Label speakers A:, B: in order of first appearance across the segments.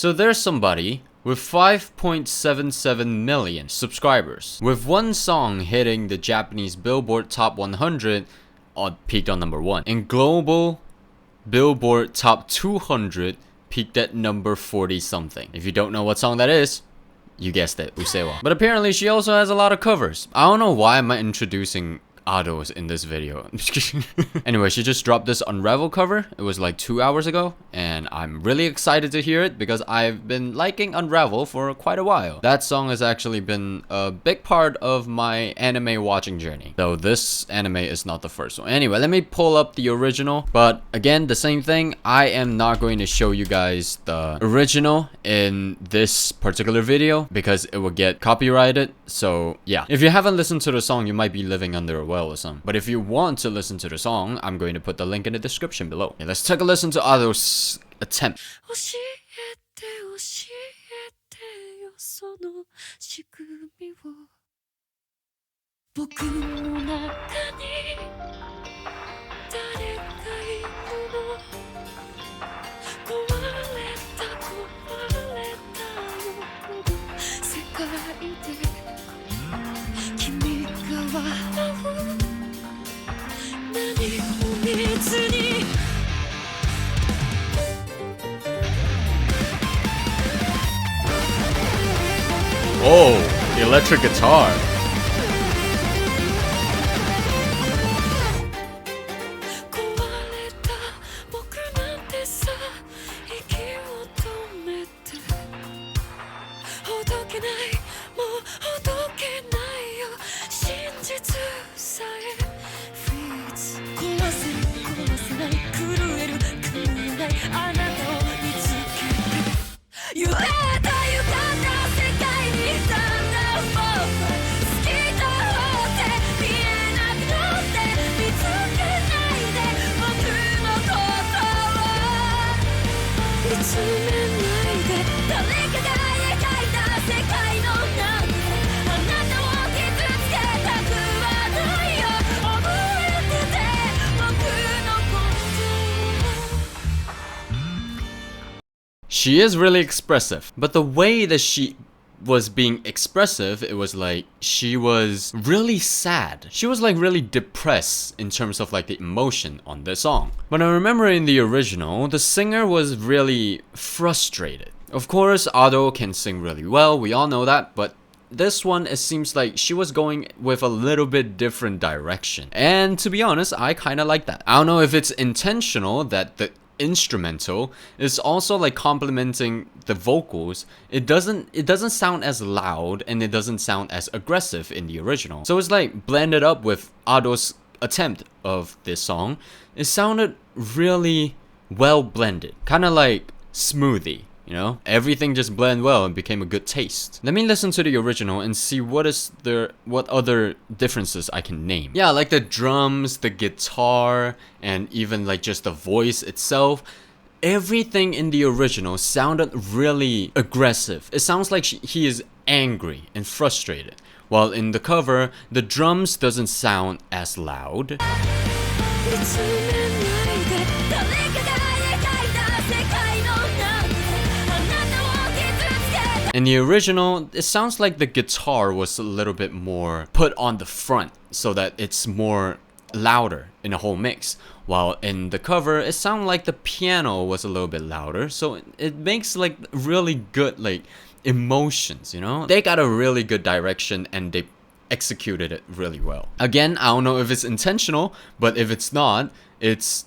A: So there's somebody with 5.77 million subscribers, with one song hitting the Japanese Billboard Top 100, peaked on number 1, and global Billboard Top 200 peaked at number 40 something. If you don't know what song that is, you guessed it, Usewa. But apparently she also has a lot of covers. I don't know why am I introducing Ados in this video. Anyway, she just dropped this Unravel cover. It was like 2 hours ago, and I'm really excited to hear it because I've been liking Unravel for quite a while. That song has actually been a big part of my anime watching journey, though this anime is not the first one. Anyway, let me pull up the original, but again, the same thing. I am not going to show you guys the original in this particular video because it will get copyrighted. So yeah, if you haven't listened to the song, you might be living under a well or something. But if you want to listen to the song, I'm going to put the link in the description below. Okay, let's take a listen to Ado's attempt. Oh, electric guitar. She is really expressive, but the way that she was being expressive, it was like she was really sad. She was like really depressed in terms of like the emotion on the song. But I remember in the original, the singer was really frustrated. Of course, Ado can sing really well, we all know that, but this one, it seems like she was going with a little bit different direction. And to be honest, I kind of like that. I don't know if it's intentional that the instrumental is also like complementing the vocals. It doesn't sound as loud and it doesn't sound as aggressive in the original. So it's like blended up with Ado's attempt of this song. It sounded really well blended, kind of like smoothie. You know, everything just blended well and became a good taste. Let me listen to the original and see what other differences I can name. Yeah, like the drums, the guitar, and even like just the voice itself. Everything in the original sounded really aggressive. It sounds like he is angry and frustrated. While in the cover, the drums doesn't sound as loud. In the original, it sounds like the guitar was a little bit more put on the front so that it's more louder in the whole mix. While in the cover, it sounded like the piano was a little bit louder, so it makes like really good like emotions, you know? They got a really good direction and they executed it really well. Again, I don't know if it's intentional, but if it's not, it's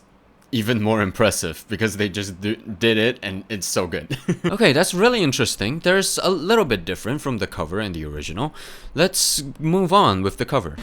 A: even more impressive because they just did it and it's so good. Okay, that's really interesting. There's a little bit different from the cover and the original. Let's move on with the cover.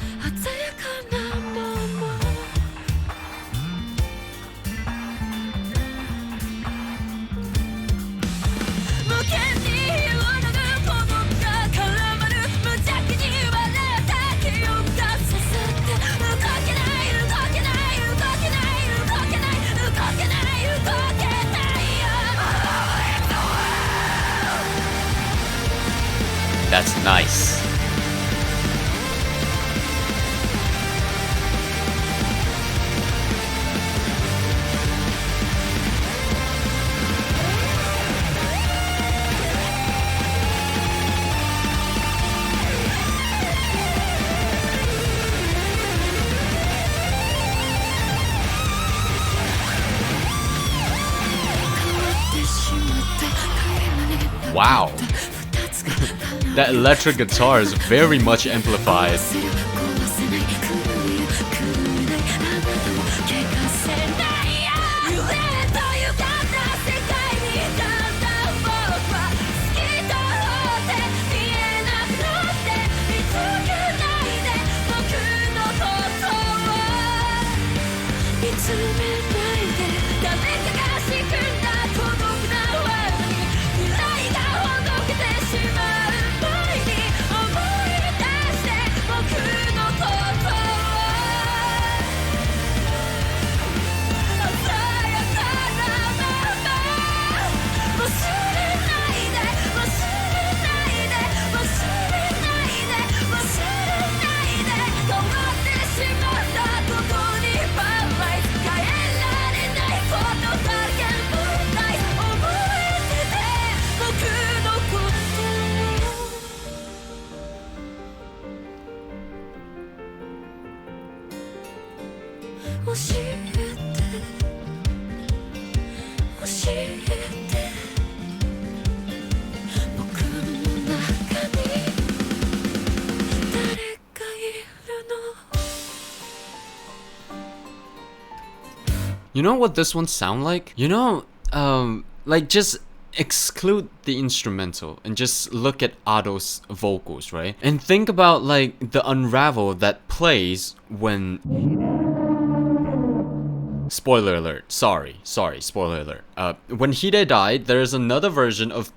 A: That's nice. Wow. That electric guitar is very much amplified. You know what this one sound like? You know, like just exclude the instrumental and just look at Ado's vocals, right? And think about like the unravel that plays when... Spoiler alert. Sorry, spoiler alert. When Hide died, there's another version of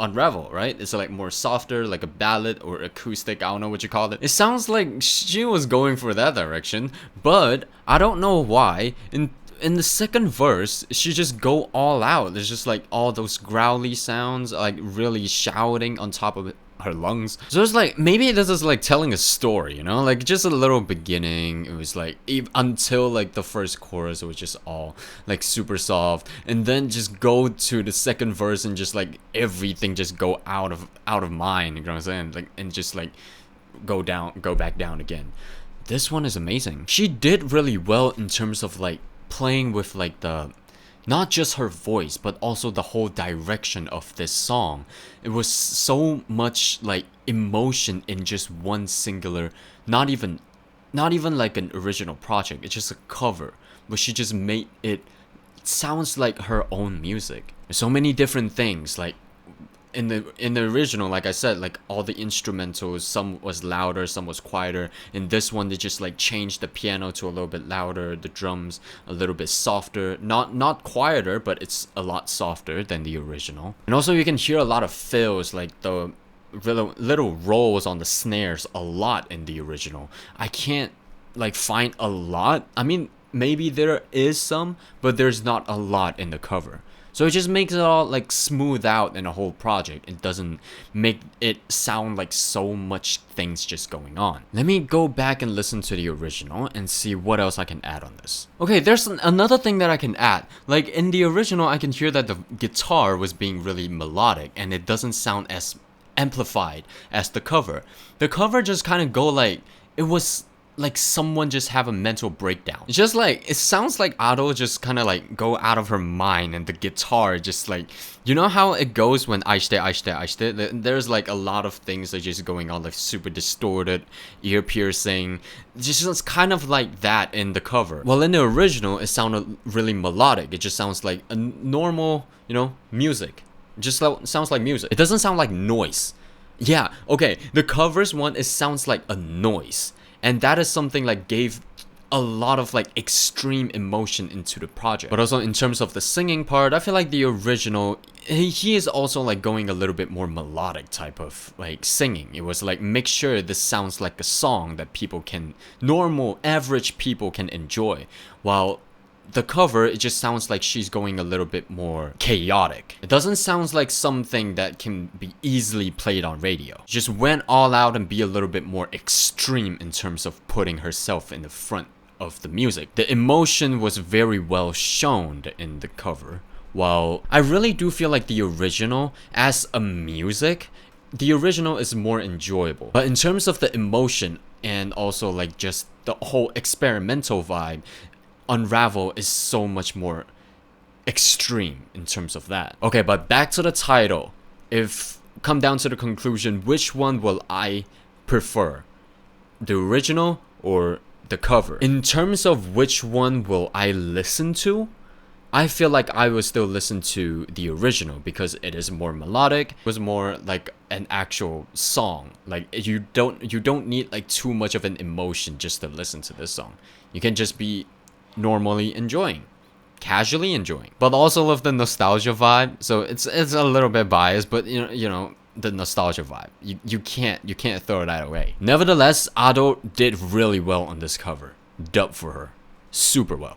A: unravel, right? It's like more softer, like a ballad or acoustic, I don't know what you call it. It sounds like she was going for that direction, but I don't know why. In the second verse, she just go all out. There's just like all those growly sounds, like really shouting on top of her lungs. So it's like, maybe this is like telling a story, you know, like just a little beginning. It was like until like the first chorus, it was just all like super soft, and then just go to the second verse and just like everything just go out of mind, you know what I'm saying? Like, and just like go back down again. This one is amazing. She did really well in terms of like playing with like the, not just her voice, but also the whole direction of this song. It was so much like emotion in just one singular, not even like an original project. It's just a cover, but she just made it sounds like her own music. There's so many different things, like in the original, like I said, like all the instrumentals, some was louder, some was quieter. In this one, they just like changed the piano to a little bit louder, the drums a little bit softer, not quieter, but it's a lot softer than the original. And also you can hear a lot of fills, like the little rolls on the snares a lot in the original. I can't like find a lot. I mean, maybe there is some, but there's not a lot in the cover. So it just makes it all like smooth out in a whole project. It doesn't make it sound like so much things just going on. Let me go back and listen to the original and see what else I can add on this. Okay, there's another thing that I can add. Like in the original, I can hear that the guitar was being really melodic and it doesn't sound as amplified as the cover. The cover just kind of go like, it was like someone just have a mental breakdown. It's just like, it sounds like Ado just kind of like go out of her mind, and the guitar just like, you know how it goes when aishite, there's like a lot of things that are just going on, like super distorted, ear piercing, just kind of like that in the cover. Well, in the original, it sounded really melodic. It just sounds like a normal, you know, music. It just sounds like music. It doesn't sound like noise. Yeah, okay, the covers one, it sounds like a noise. And that is something like gave a lot of like extreme emotion into the project. But also in terms of the singing part, I feel like the original, he is also like going a little bit more melodic type of like singing. It was like, make sure this sounds like a song that people can, normal, average people can enjoy. While the cover, it just sounds like she's going a little bit more chaotic. It doesn't sound like something that can be easily played on radio. She just went all out and be a little bit more extreme in terms of putting herself in the front of the music. The emotion was very well shown in the cover. While I really do feel like the original, as a music, the original is more enjoyable. But in terms of the emotion and also like just the whole experimental vibe, Unravel is so much more extreme in terms of that. Okay, but back to the title. if come down to the conclusion, which one will I prefer? The original or the cover? In terms of which one will I listen to, I feel like I would still listen to the original because it is more melodic. It was more like an actual song. Like you don't need like too much of an emotion just to listen to this song. You can just be normally enjoying, casually enjoying, but also love the nostalgia vibe. So it's a little bit biased, but you know the nostalgia vibe. You can't throw that away. Nevertheless, Ado did really well on this cover. Dub for her, super well.